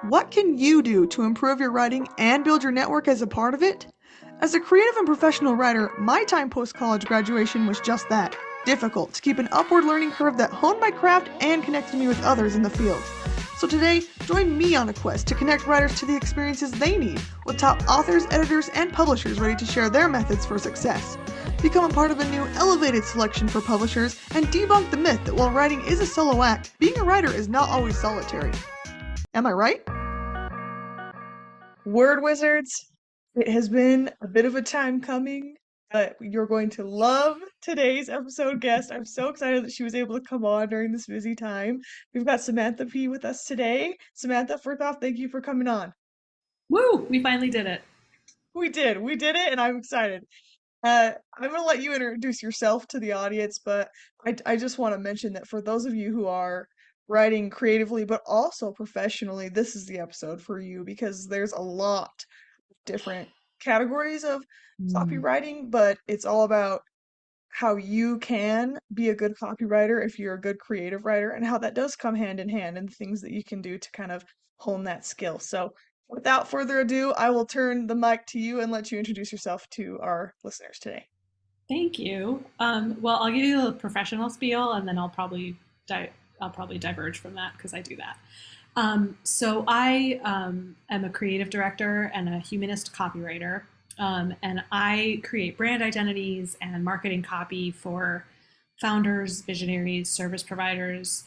What can you do to improve your writing and build your network as a part of it? As a creative and professional writer, my time post-college graduation was just that, difficult to keep an upward learning curve that honed my craft and connected me with others in the field. So today, join me on a quest to connect writers to the experiences they need with top authors, editors, and publishers ready to share their methods for success. Become a part of a new elevated selection for publishers and debunk the myth that while writing is a solo act, being a writer is not always solitary. Am I right? Word wizards, it has been a bit of a time coming, but you're going to love today's episode guest. I'm so excited that she was able to come on during this busy time. We've got Samantha P with us today. Samantha, first off, thank you for coming on. Woo! We finally did it. We did it, and I'm excited. I'm going to let you introduce yourself to the audience, but I just want to mention that for those of you who are writing creatively but also professionally, this is the episode for you because there's a lot of different categories of Mm. copywriting, but it's all about how you can be a good copywriter if you're a good creative writer and how that does come hand in hand and things that you can do to kind of hone that skill. So, without further ado, I will turn the mic to you and let you introduce yourself to our listeners today. Thank you. Well, I'll give you the professional spiel, and then I'll probably diverge from that because I do that. So I am a creative director and a humanist copywriter, and I create brand identities and marketing copy for founders, visionaries, service providers,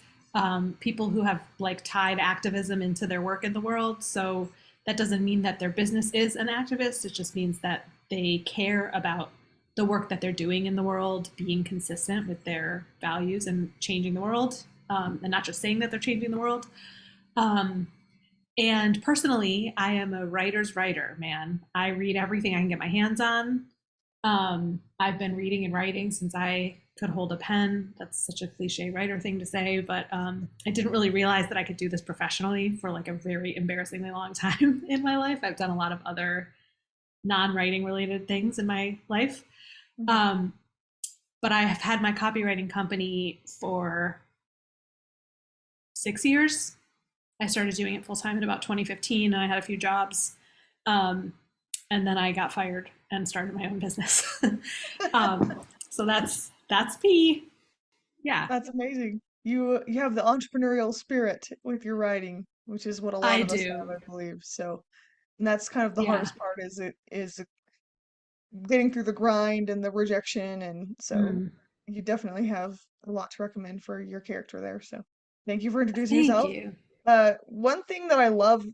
people who have like tied activism into their work in the world. So that doesn't mean that their business is an activist. It just means that they care about the work that they're doing in the world being consistent with their values and changing the world, and not just saying that they're changing the world. Um, and personally, I am a writer's writer, man. I read everything I can get my hands on. I've been reading and writing since I could hold a pen. That's such a cliche writer thing to say, but I didn't really realize that I could do this professionally for like a very embarrassingly long time in my life. I've done a lot of other non-writing related things in my life. Mhm. Um, but I have had my copywriting company for 6 years. I started doing it full time in about 2015, and I had a few jobs. Um, and then I got fired and started my own business. So that's me. Yeah, That's amazing. You have the entrepreneurial spirit with your writing, which is what a lot I of us have, do. I believe. So, and that's kind of the Yeah. hardest part is getting through the grind and the rejection, and so Mm. you definitely have a lot to recommend for your character there. So, thank you for introducing Thank yourself. you. One thing that I loved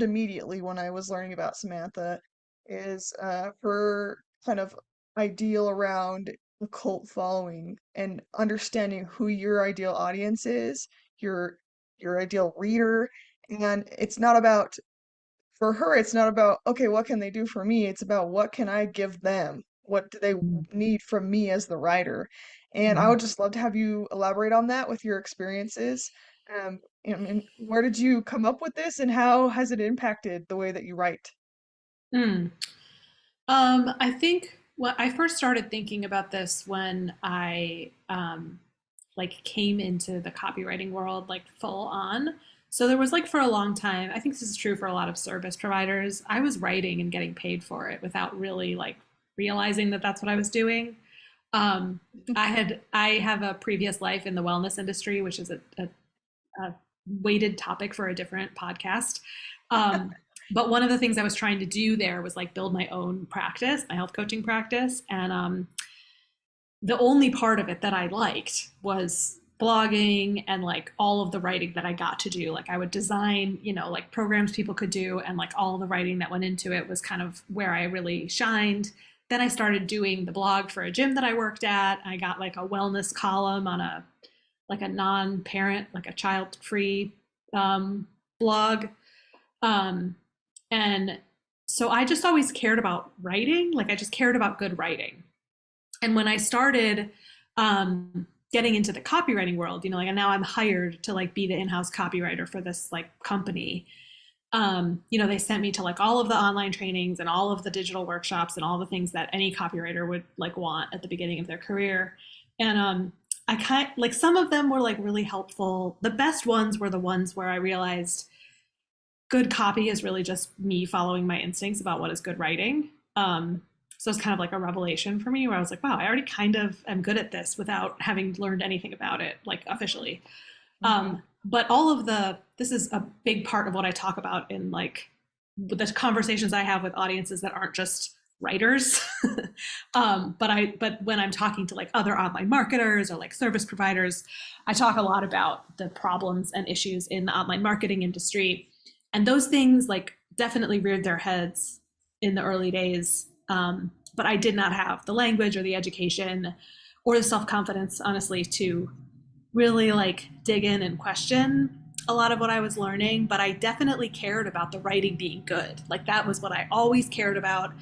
immediately when I was learning about Samantha is her kind of ideal around the cult following and understanding who your ideal audience is, your your ideal reader, and it's not about for her, it's not about, okay, what can they do for me? It's about what can I give them? What do they Mm. need from me as the writer? And I Mm. would just love to have you elaborate on that with your experiences. And where did you come up with this and how has it impacted the way that you write? Mm. I think when I first started thinking about this when I like came into the copywriting world like full on. So there was like for a long time, I think this is true for a lot of service providers. I was writing and getting paid for it without really like realizing that that's what I was doing. Um, I have a previous life in the wellness industry, which is a weighted topic for a different podcast. Um, but one of the things I was trying to do there was like build my own practice, my health coaching practice, and the only part of it that I liked was blogging and like all of the writing that I got to do. Like I would design, like programs people could do, and like all the writing that went into it was kind of where I really shined. Then I started doing the blog for a gym that I worked at. I got like a wellness column on a non-parent, like a child-free blog, um, and so I just always cared about writing. Like I just cared about good writing. And when I started getting into the copywriting world, like and now I'm hired to like be the in-house copywriter for this like company. They sent me to like all of the online trainings and all of the digital workshops and all the things that any copywriter would like want at the beginning of their career. And I kind like some of them were like really helpful. The best ones were the ones where I realized good copy is really just me following my instincts about what is good writing. So it's kind of like a revelation for me where I was like, wow, I already kind of am good at this without having learned anything about it, like officially. Mm-hmm. But all of this is a big part of what I talk about in like the conversations I have with audiences that aren't just writers. But when I'm talking to like other online marketers or like service providers, I talk a lot about the problems and issues in the online marketing industry. And those things like definitely reared their heads in the early days. But I did not have the language or the education or the self-confidence, honestly, to really like dig in and question a lot of what I was learning, but I definitely cared about the writing being good. Like that was what I always cared about.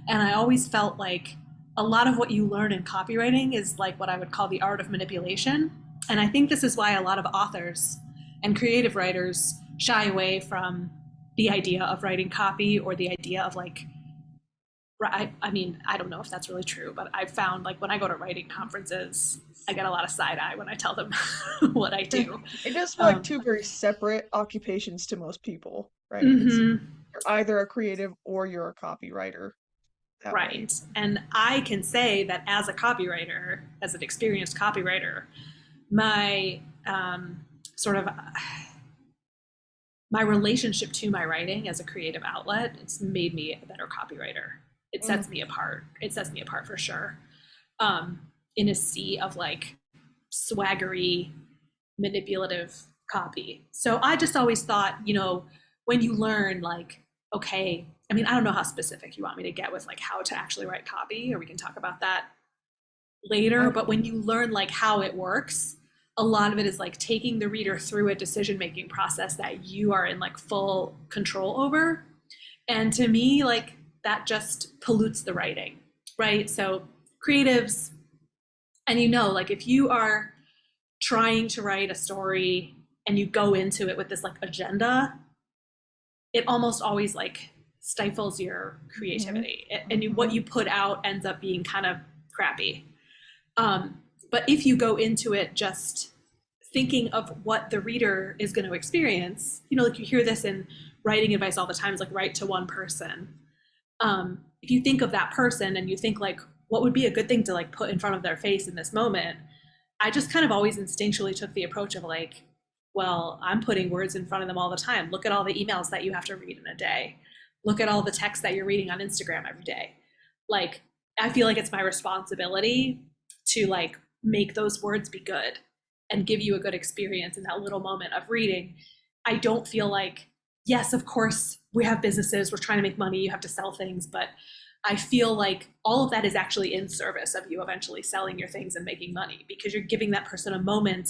And I always felt like a lot of what you learn in copywriting is like what I would call the art of manipulation. And I think this is why a lot of authors and creative writers shy away from the idea of writing copy or the idea of like I mean, I don't know if that's really true, but I've found like when I go to writing conferences, I get a lot of side eye when I tell them what I do. It does feel like Um, two very separate occupations to most people, right? It's mhm, you're either a creative or you're a copywriter that way. right. And I can say that as a copywriter, as an experienced copywriter, my sort of my relationship to my writing as a creative outlet, it's made me a better copywriter. It Mm, sets me apart. It sets me apart for sure. Um, in a sea of like swaggery, manipulative copy. So I just always thought, when you learn like, okay, I mean, I don't know how specific you want me to get with like how to actually write copy, or we can talk about that later, I, but when you learn like how it works, a lot of it is like taking the reader through a decision making process that you are in like full control over. And to me, like that just pollutes the writing, right? So creatives, and like if you are trying to write a story and you go into it with this like agenda, it almost always like stifles your mhm, creativity, and what mhm, you put out ends up being kind of crappy. But if you go into it just thinking of what the reader is going to experience, like you hear this in writing advice all the time, is like write to one person. If you think of that person and you think like, what would be a good thing to like put in front of their face in this moment, I just kind of always instinctually took the approach of like, well, I'm putting words in front of them all the time. Look at all the emails that you have to read in a day. Look at all the text that you're reading on Instagram every day. Like, I feel like it's my responsibility to like make those words be good and give you a good experience in that little moment of reading. I don't feel like, yes, of course, we have businesses, we're trying to make money, you have to sell things, but I feel like all of that is actually in service of you eventually selling your things and making money, because you're giving that person a moment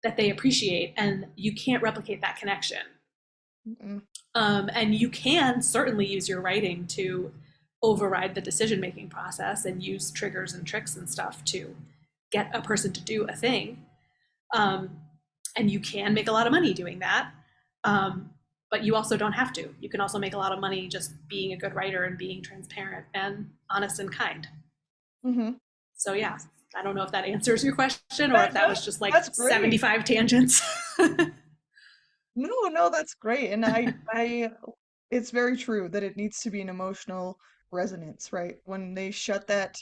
that they appreciate, and you can't replicate that connection. mhm. And you can certainly use your writing to override the decision making process and use triggers and tricks and stuff to get a person to do a thing. Um, and you can make a lot of money doing that. But you also don't have to. You can also make a lot of money just being a good writer and being transparent and honest and kind. Mhm. So, yeah, I don't know if that answers your question or if That that does, was just like that's great. 75 tangents. No, no, that's great. And it's very true that it needs to be an emotional resonance, right? When they shut that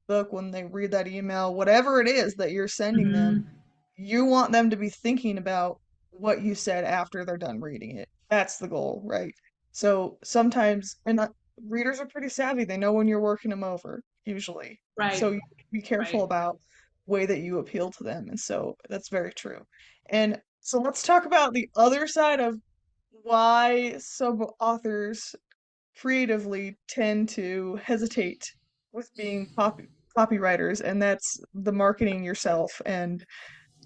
book, when they read that email, whatever it is that you're sending them, Mm-hmm. you want them to be thinking about what you said after they're done reading it. That's the goal, right? So sometimes, and readers are pretty savvy. They know when you're working them over, usually. Right, So you be careful right. about way that you appeal to them. And so that's very true. And so let's talk about the other side of why some authors creatively tend to hesitate with being copywriters, and that's the marketing yourself and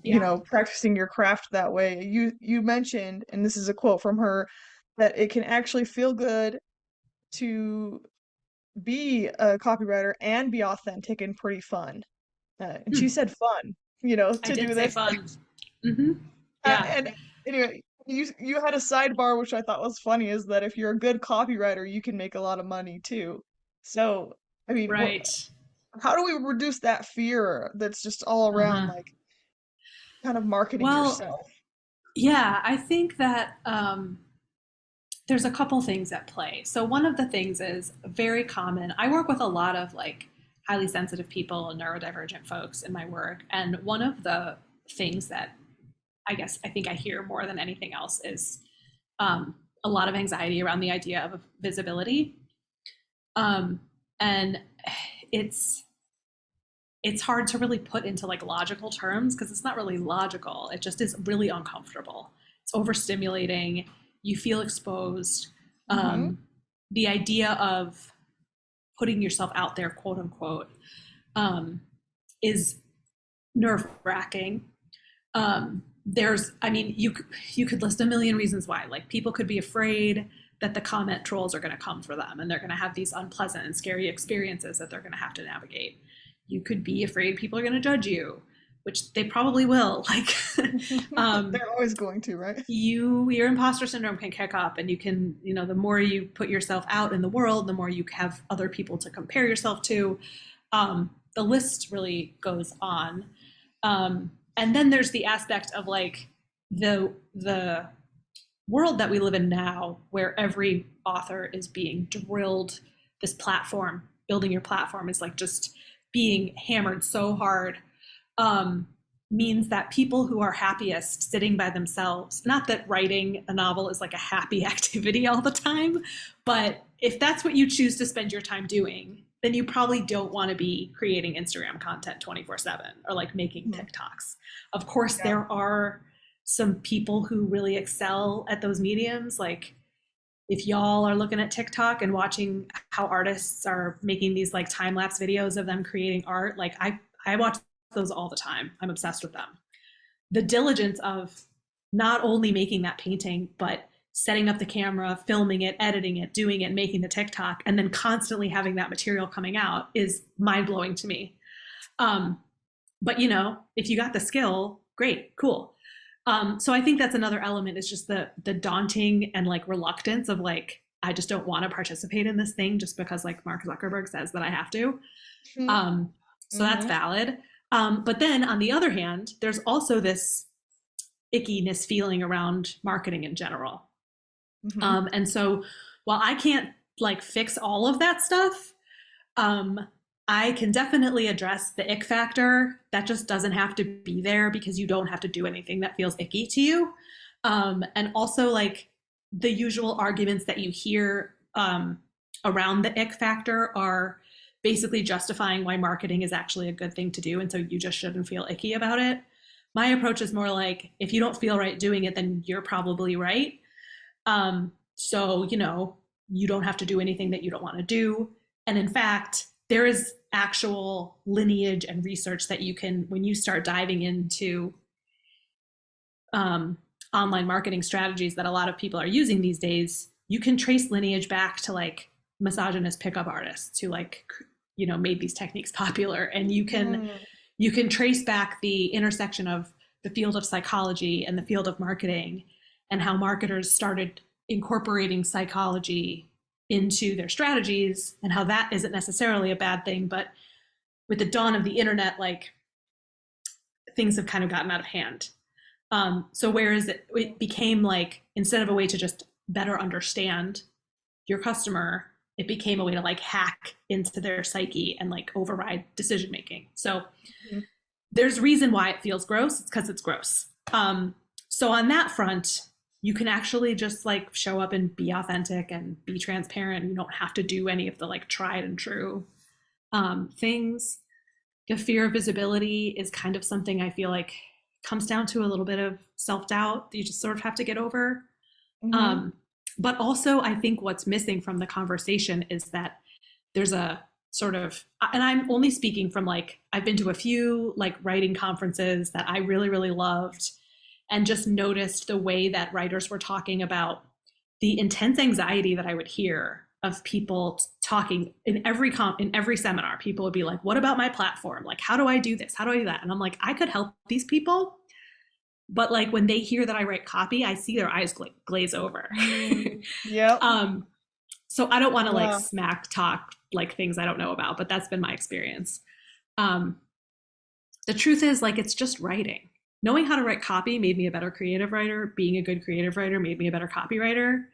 Yeah. practicing your craft that way. You mentioned, and this is a quote from her, that it can actually feel good to be a copywriter and be authentic and pretty fun. And she Hmm. said fun, I to did do say this. fun. Mm-hmm. Yeah. And anyway, you had a sidebar which I thought was funny, is that if you're a good copywriter, you can make a lot of money too. So, I mean, Right. how do we reduce that fear that's just all around, Uh-huh. like kind of marketing Well, yourself? yeah, I think that there's a couple things at play. So one of the things is very common. I work with a lot of like highly sensitive people and neurodivergent folks in my work. And one of the things that I think I hear more than anything else is a lot of anxiety around the idea of visibility. And it's hard to really put into like logical terms because it's not really logical. It just is really uncomfortable. It's overstimulating. You feel exposed. The idea of putting yourself out there, quote unquote, is nerve-wracking. You could list a million reasons why. Like people could be afraid that the comment trolls are going to come for them and they're going to have these unpleasant and scary experiences that they're going to have to navigate. You could be afraid people are going to judge you, which they probably will. Like, they're always going to, right? Your imposter syndrome can kick up, and you can, the more you put yourself out in the world, the more you have other people to compare yourself to. The list really goes on. And then there's the aspect of like the world that we live in now, where every author is being drilled this platform. Building your platform is like just being hammered so hard, means that people who are happiest sitting by themselves, not that writing a novel is like a happy activity all the time, but if that's what you choose to spend your time doing, then you probably don't want to be creating Instagram content 24/7 or like making TikToks. Of course, there are some people who really excel at those mediums. Like if y'all are looking at TikTok and watching how artists are making these like time-lapse videos of them creating art, like I watch those all the time. I'm obsessed with them. The diligence of not only making that painting, but setting up the camera, filming it, editing it, doing it, making the TikTok, and then constantly having that material coming out is mind-blowing to me. But if you got the skill, great, cool. So I think that's another element, is just the daunting and like reluctance of like, I just don't want to participate in this thing just because like Mark Zuckerberg says that I have to. So that's valid. But then on the other hand, there's also this ickiness feeling around marketing in general. And so while I can't like fix all of that stuff, I can definitely address the ick factor. That just doesn't have to be there because you don't have to do anything that feels icky to you. And also like the usual arguments that you hear around the ick factor are basically justifying why marketing is actually a good thing to do. And so you just shouldn't feel icky about it. My approach is more like, if you don't feel right doing it, then you're probably right. So, you don't have to do anything that you don't want to do. And in fact, there is actual lineage and research that you can, when you start diving into online marketing strategies that a lot of people are using these days, you can trace lineage back to like misogynist pickup artists who like, made these techniques popular. And you can trace back the intersection of the field of psychology and the field of marketing, and how marketers started incorporating psychology into their strategies, and how that isn't necessarily a bad thing. But with the dawn of the internet, like things have kind of gotten out of hand. So whereas it became like, instead of a way to just better understand your customer, it became a way to like hack into their psyche and like override decision making. So there's reason why it feels gross. It's because it's gross. So on that front, you can actually just like show up and be authentic and be transparent. You don't have to do any of the like tried and true things. The fear of visibility is kind of something I feel like comes down to a little bit of self-doubt that you just sort of have to get over. But also I think what's missing from the conversation is that there's a sort of, and I'm only speaking from like, I've been to a few like writing conferences that I really, really loved, and just noticed the way that writers were talking about the intense anxiety that I would hear of people talking in every seminar. People would be like, what about my platform? Like, how do I do this? How do I do that? And I'm like, I could help these people. But like when they hear that I write copy, I see their eyes glaze over. So I don't want to like smack talk like things I don't know about, but that's been my experience. The truth is like, it's just writing. Knowing how to write copy made me a better creative writer. Being a good creative writer made me a better copywriter.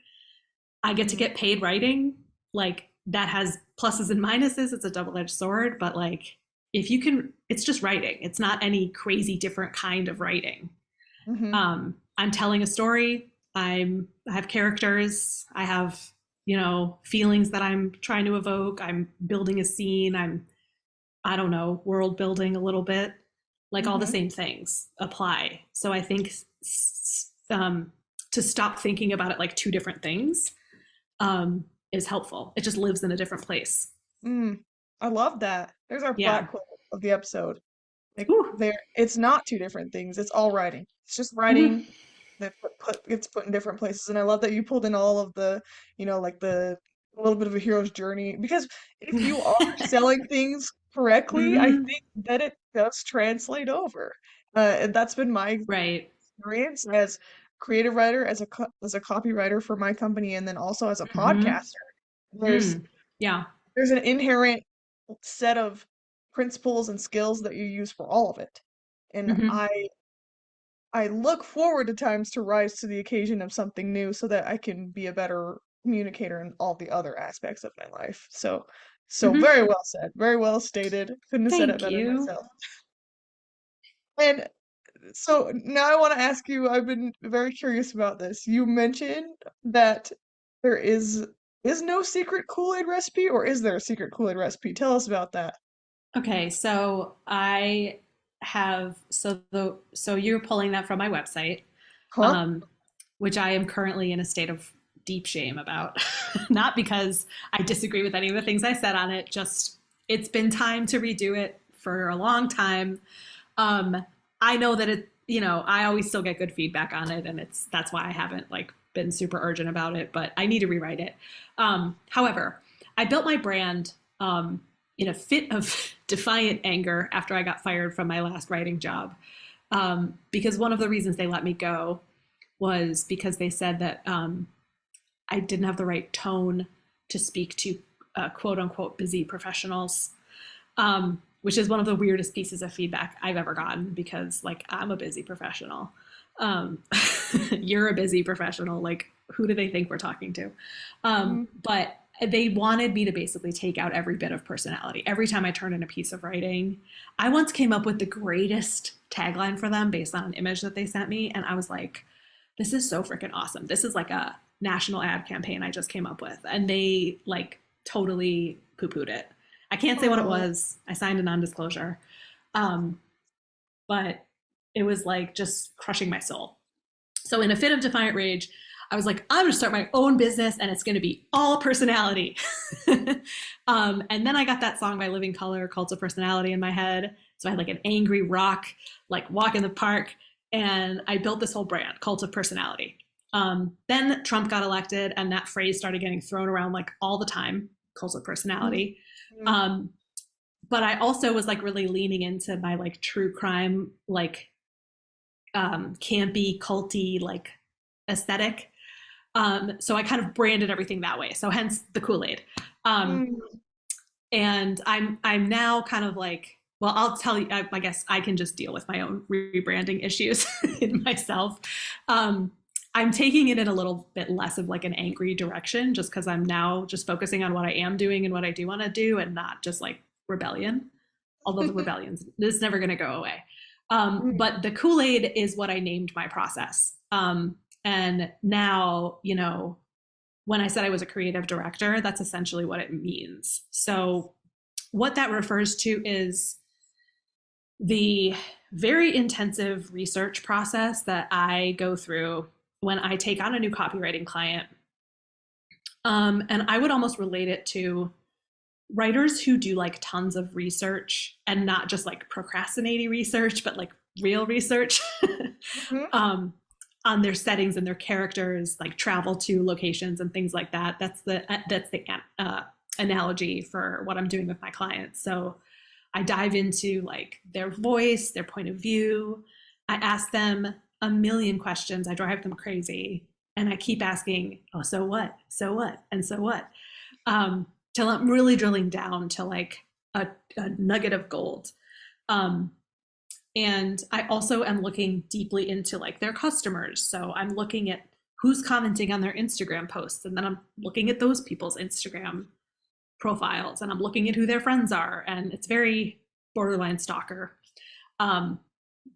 I get to Mm-hmm. get paid writing. Like that has pluses and minuses. It's a double-edged sword, but like if you can, it's just writing. It's not any crazy different kind of writing. Mm-hmm. I'm telling a story. I have characters. I have, you know, feelings that I'm trying to evoke. I'm building a scene. I don't know, world building a little bit. Like all the Mm-hmm. same things apply. So I think um, to stop thinking about it like two different things is helpful. It just lives in a different place. Mm. I love that. There's our Yeah. black quote of the episode. Like Ooh. there, it's not two different things. It's all writing. It's just Mm-hmm. writing that gets put in different places. And I love that you pulled in all of the, like the a little bit of a hero's journey. Because if you are selling things correctly, I Mm-hmm. think that it does translate over. And that's been my Right. experience as creative writer, as a copywriter for my company, and then also as a Mm-hmm. podcaster. There's Mm. Yeah. there's an inherent set of principles and skills that you use for all of it. And Mm-hmm. I look forward to times to rise to the occasion of something new so that I can be a better communicator in all the other aspects of my life. So Mm-hmm. very well said, very well stated. Couldn't have said it Thank better you. myself. And so now I want to ask you, I've been very curious about this. You mentioned that there is no secret Kool-Aid recipe, or is there a secret Kool-Aid recipe? Tell us about that. Okay, so I have so you're pulling that from my website, Huh? um, which I am currently in a state of deep shame about. Not because I disagree with any of the things I said on it, just it's been time to redo it for a long time. Um, I know that it, you know, I always still get good feedback on it, and that's why I haven't like been super urgent about it, but I need to rewrite it. However, I built my brand in a fit of defiant anger after I got fired from my last writing job. Because one of the reasons they let me go was because they said that I didn't have the right tone to speak to quote unquote busy professionals, which is one of the weirdest pieces of feedback I've ever gotten because, like, I'm a busy professional. Um, you're a busy professional. Like, who do they think we're talking to? Mm, But they wanted me to basically take out every bit of personality. Every time I turned in a piece of writing, I once came up with the greatest tagline for them based on an image that they sent me. And I was like, this is so freaking awesome. This is like a national ad campaign I just came up with. And they like totally poo pooed it. I can't say what it oh. was. I signed a non disclosure. Um, but it was like just crushing my soul. So, in a fit of defiant rage, I was like, I'm going to start my own business and it's going to be all personality. And then I got that song by Living Color, Cult of Personality, in my head. So I had like an angry rock, like walk in the park. And I built this whole brand, Cult of Personality. Then Trump got elected and that phrase started getting thrown around like all the time, Cult of Mm, Personality. mm, Um, but I also was like really leaning into my like true crime, like campy, culty, like aesthetic. So I kind of branded everything that way. So hence the Kool-Aid. Um, mm. and I'm now kind of like, well, I'll tell you. I guess I can just deal with my own rebranding issues in myself. Um, I'm taking it in a little bit less of like an angry direction, just because I'm now just focusing on what I am doing and what I do want to do, and not just like rebellion. Although the rebellion's this is never going to go away. Mm, But the Kool-Aid is what I named my process. And now, you know, when I said I was a creative director, that's essentially what it means. So, what that refers to is the very intensive research process that I go through when I take on a new copywriting client. And I would almost relate it to writers who do like tons of research and not just like procrastinating research, but like real research mhm. um, on their settings and their characters, like travel to locations and things like that. That's the analogy for what I'm doing with my clients. So I dive into like their voice, their point of view. I ask them a million questions. I drive them crazy. And I keep asking, oh, so what? So what? And so what? Till I'm really drilling down to like a nugget of gold. Um, and I also am looking deeply into like their customers. So I'm looking at who's commenting on their Instagram posts, and then I'm looking at those people's Instagram profiles, and I'm looking at who their friends are, and it's very borderline stalker. Um,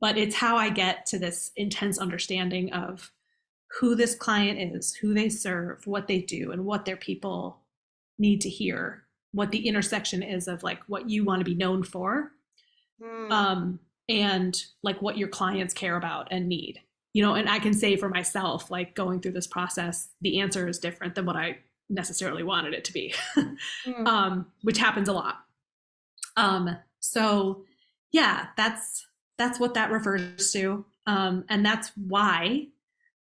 but it's how I get to this intense understanding of who this client is, who they serve, what they do, and what their people need to hear, what the intersection is of like what you want to be known for, Mm. um, and like what your clients care about and need. You know, and I can say for myself, like going through this process, the answer is different than what I necessarily wanted it to be, Mm. which happens a lot. So yeah, that's what that refers to, and that's why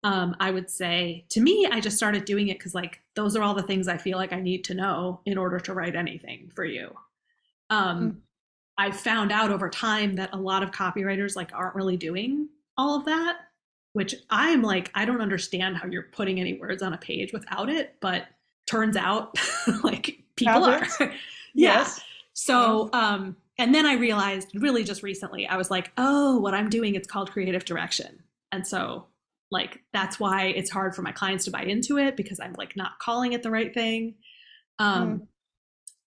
I would say to me, I just started doing it because like those are all the things I feel like I need to know in order to write anything for you. Mm. Um, I found out over time that a lot of copywriters like aren't really doing all of that, which I'm like, I don't understand how you're putting any words on a page without it, but turns out like people are. Happens. Yeah. Yes. Yes. So, and then I realized really just recently, I was like, oh, what I'm doing, it's called creative direction. And so like, that's why it's hard for my clients to buy into it because I'm like not calling it the right thing. Um, Mm.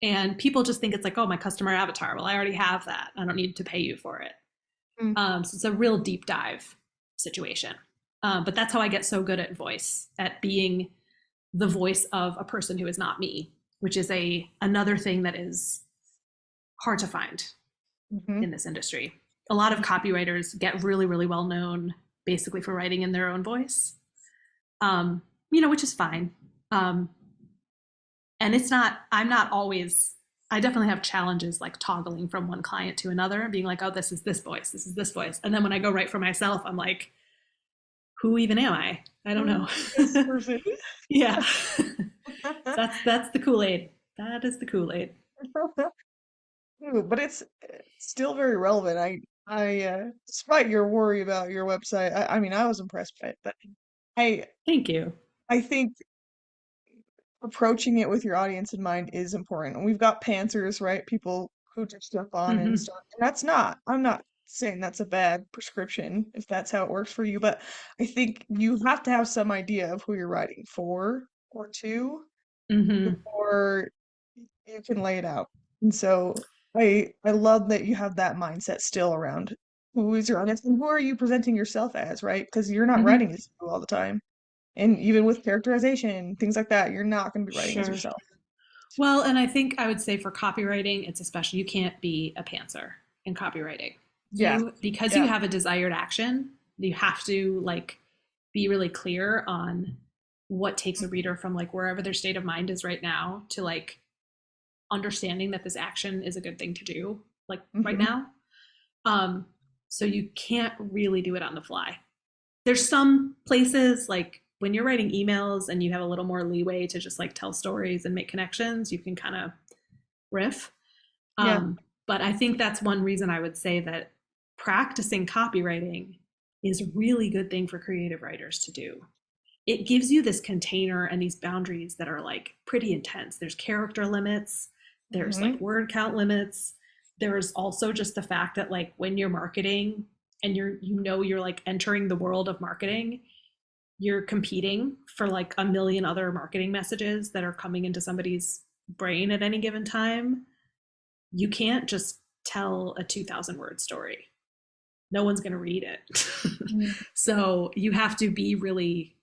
and people just think it's like, oh, my customer avatar. Well, I already have that. I don't need to pay you for it. Mm. So it's a real deep dive situation. But that's how I get so good at voice, at being the voice of a person who is not me, which is another thing that is hard to find Mhm. in this industry. A lot of copywriters get really, really well known basically for writing in their own voice, which is fine. Um, and it's not, I'm not always, I definitely have challenges like toggling from one client to another and being like, oh, this is this voice, this is this voice. And then when I go write for myself, I'm like, who even am I? I don't Who know. is this person? Yeah. That's the Kool-Aid. That is the Kool-Aid. Ooh, but it's still very relevant. Despite your worry about your website, I mean, I was impressed by it, but I, Thank you. I think approaching it with your audience in mind is important. And we've got pantsers, right? People who just jump on and Mm-hmm. start. And I'm not saying that's a bad prescription if that's how it works for you, but I think you have to have some idea of who you're writing for or to Mm-hmm. before you can lay it out. And so I love that you have that mindset still around who is your audience and who are you presenting yourself as, right? Because you're not Mm-hmm. writing as you all the time. And even with characterization, things like that, you're not going to be writing as Sure. yourself. Well, and I think I would say for copywriting, it's especially you can't be a pantser in copywriting. Yeah. Because you Yeah. have a desired action, you have to like be really clear on what takes a reader from like wherever their state of mind is right now to like understanding that this action is a good thing to do like right Hmm. now. Um, so you can't really do it on the fly. There's some places like when you're writing emails and you have a little more leeway to just like tell stories and make connections, you can kind of riff. Yeah. But I think that's one reason I would say that practicing copywriting is a really good thing for creative writers to do. It gives you this container and these boundaries that are like pretty intense. There's character limits, there's like Hmm. word count limits. There's also just the fact that like when you're marketing and you're like entering the world of marketing, you're competing for like a million other marketing messages that are coming into somebody's brain at any given time. You can't just tell a 2,000 word story. No one's going to read it. So you have to be really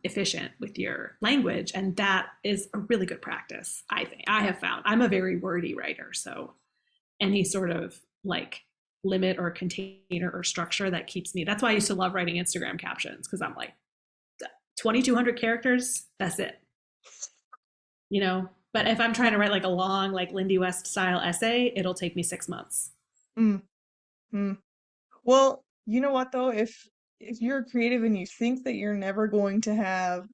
efficient with your language. And that is a really good practice, I think. I have found I'm a very wordy writer. So any sort of like limit or container or structure that keeps me, that's why I used to love writing Instagram captions because I'm like, 2,200 characters, that's it, you know? But if I'm trying to write like a long, like Lindy West style essay, it'll take me 6 months. Mm. Mm. Well, you know what though? If you're creative and you think that you're never going to have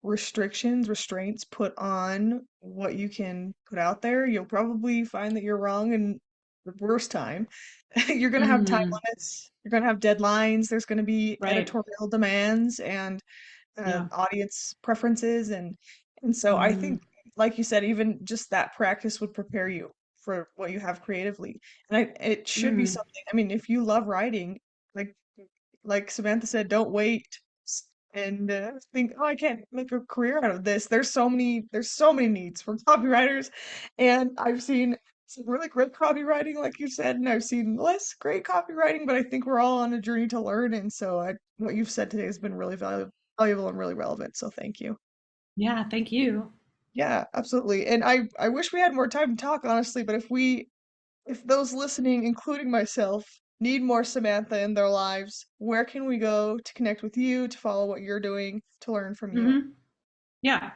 restraints put on what you can put out there, you'll probably find that you're wrong and the worst time. You're going to have time Mm, limits, you're going to have deadlines, there's going to be right. editorial demands and Yeah. audience preferences and so I Mm, think like you said even just that practice would prepare you for what you have creatively. And it should be mm, something, I mean, if you love writing, like like Samantha said, don't wait and think, oh, I can't make a career out of this. There's so many needs for copywriters, and I've seen some really great copywriting, like you said, and I've seen less great copywriting, but I think we're all on a journey to learn, and so what you've said today has been really valuable and really relevant. So thank you. Yeah, thank you. Yeah, absolutely. And I wish we had more time to talk, honestly, but if those listening, including myself, need more Samantha in their lives, where can we go to connect with you, to follow what you're doing, to learn from you? Yeah.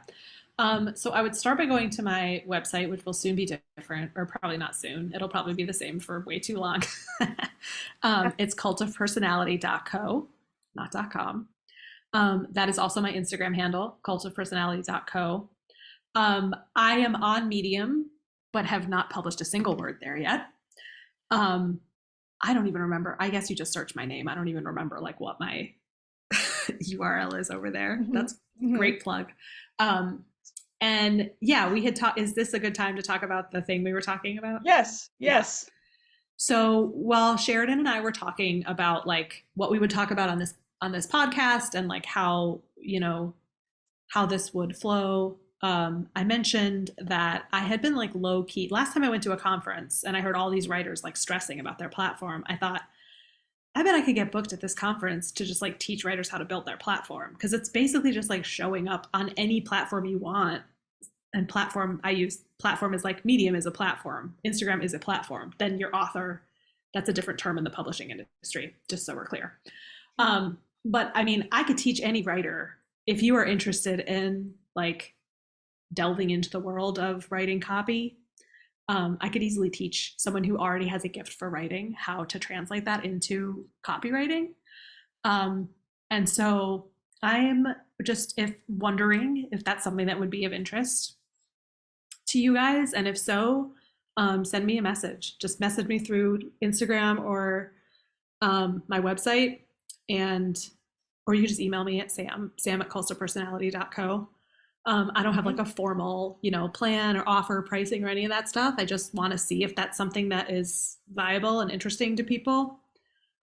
So I would start by going to my website, which will soon be different, or probably not soon. It'll probably be the same for way too long. It's cultofpersonality.co, not .com. That is also my Instagram handle, cultofpersonality.co. I am on Medium, but have not published a single word there yet. I don't even remember. I guess you just search my name. I don't even remember like what my URL is over there. Mhm. That's great plug. And yeah, we had talked. Is this a good time to talk about the thing we were talking about? Yes, Yeah. yes. So while Sheridan and I were talking about like what we would talk about on this podcast and like how how this would flow, I mentioned that I had been like low key. Last time I went to a conference and I heard all these writers like stressing about their platform, I thought, I bet I could get booked at this conference to just like teach writers how to build their platform, because it's basically just like showing up on any platform you want. And platform is like Medium is a platform, Instagram is a platform. Then your author, that's a different term in the publishing industry, just so we're clear. But I mean, I could teach any writer, if you are interested in like delving into the world of writing copy, I could easily teach someone who already has a gift for writing how to translate that into copywriting. And so I'm just wondering if that's something that would be of interest to you guys. And if so, send me a message. Just message me through Instagram or my website, or you can just email me at sam@cultofpersonality.co. I don't have like a formal, plan or offer pricing or any of that stuff. I just want to see if that's something that is viable and interesting to people.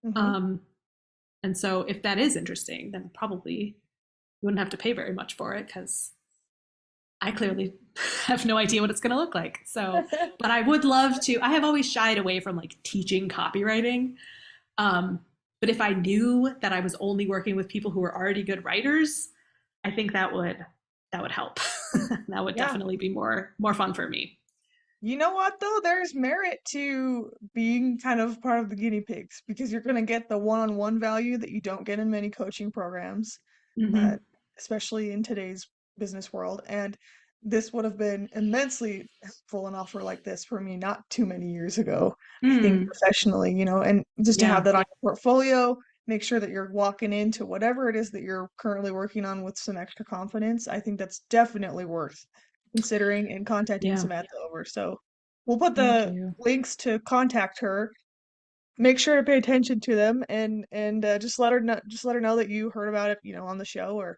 Mhm. And so if that is interesting, then probably you wouldn't have to pay very much for it, because I clearly have no idea what it's going to look like. So, but I would love to. I have always shied away from like teaching copywriting. But if I knew that I was only working with people who were already good writers, I think that would help. That would Yeah. definitely be more fun for me. You know what, though? There's merit to being kind of part of the guinea pigs, because you're going to get the one-on-one value that you don't get in many coaching programs, uh, Mm-hmm. especially in today's business world. And this would have been immensely helpful, an offer like this for me not too many years ago, I think professionally, and just to have Yeah. that on your portfolio, make sure that you're walking into whatever it is that you're currently working on with some extra confidence. I think that's definitely worth considering and contacting Yeah. Samantha over. So we'll put Thank the you. links to contact her. Make sure to pay attention to them, and just let her know that you heard about it, on the show, or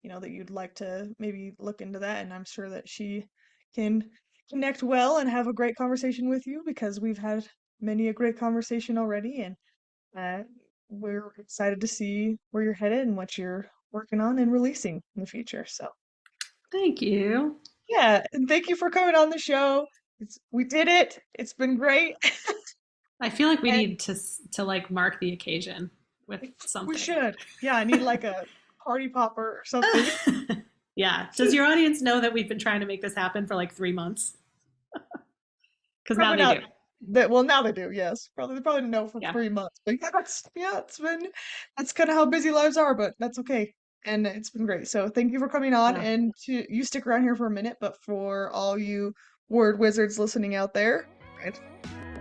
that you'd like to maybe look into that. And I'm sure that she can connect well and have a great conversation with you, because we've had many a great conversation already, and uh, we're excited to see where you're headed and what you're working on and releasing in the future. So Thank you. yeah, and thank you for coming on the show. We did it. It's been great. I feel like we And need to like mark the occasion with we something. should. Yeah, I need like a party popper or something. Yeah. Does your audience know that we've been trying to make this happen for like 3 months? Because now Probably they not do. that well, now they do, yes. They probably didn't know for Yeah. 3 months. But that's kinda how busy lives are, but that's okay. And it's been great. So thank you for coming on, Yeah. and you stick around here for a minute, but for all you word wizards listening out there, right?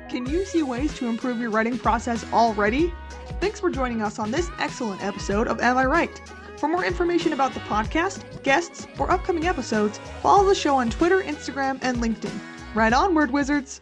Can you see ways to improve your writing process already? Thanks for joining us on this excellent episode of Am I Right? For more information about the podcast, guests, or upcoming episodes, follow the show on Twitter, Instagram, and LinkedIn. Right on, word wizards!